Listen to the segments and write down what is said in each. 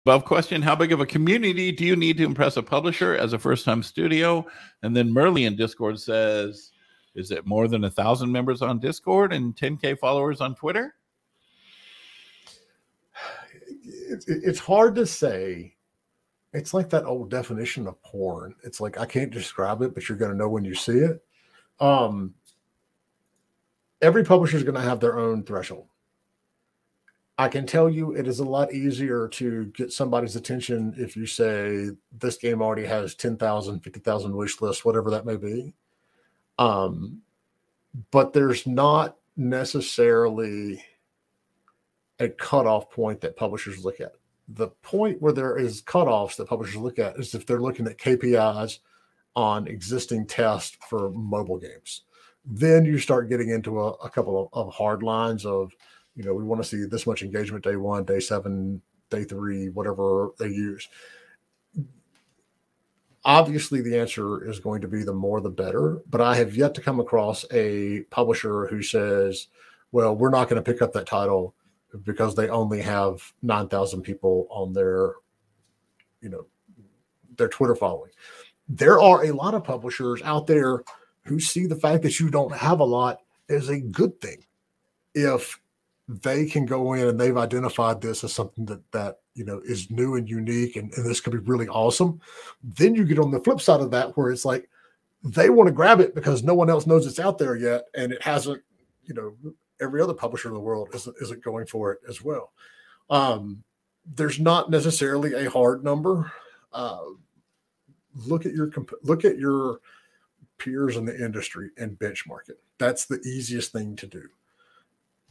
Above question, how big of a community do you need to impress a publisher as a first-time studio? And then Merley in Discord says, is it more than 1,000 members on Discord and 10K followers on Twitter? It's hard to say. It's like that old definition of porn. It's like, I can't describe it, but you're going to know when you see it. Every publisher is going to have their own threshold. I can tell you it is a lot easier to get somebody's attention if you say this game already has 10,000, 50,000 wish lists, whatever that may be. But there's not necessarily a cutoff point that publishers look at. The point where there is cutoffs that publishers look at is if they're looking at KPIs on existing tests for mobile games. Then you start getting into a couple of hard lines of, we want to see this much engagement day 1, day 7, day 3, whatever they use. Obviously, the answer is going to be the more the better, but I have yet to come across a publisher who says, well, we're not going to pick up that title because they only have 9,000 people on their Twitter following. There are a lot of publishers out there who see the fact that you don't have a lot as a good thing. If they can go in and they've identified this as something that is new and unique, and this could be really awesome, then you get on the flip side of that where it's like they want to grab it because no one else knows it's out there yet, and it hasn't, every other publisher in the world isn't going for it as well. There's not necessarily a hard number. Look at your peers in the industry and benchmark it. That's the easiest thing to do.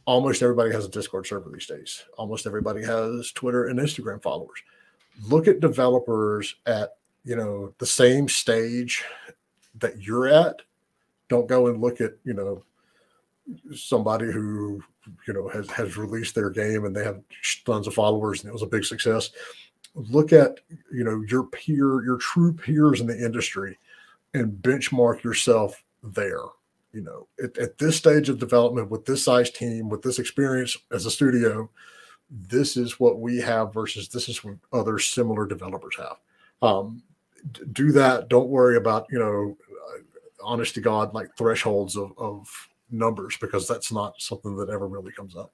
Almost everybody has a Discord server these days. Almost everybody has Twitter and Instagram followers. Look at developers at, the same stage that you're at. Don't go and look at, somebody who, has released their game and they have tons of followers and it was a big success. Look at, your true peers in the industry and benchmark yourself there. At this stage of development, with this size team, with this experience as a studio, this is what we have versus this is what other similar developers have. Do that. Don't worry about, honest to God, like thresholds of numbers, because that's not something that ever really comes up.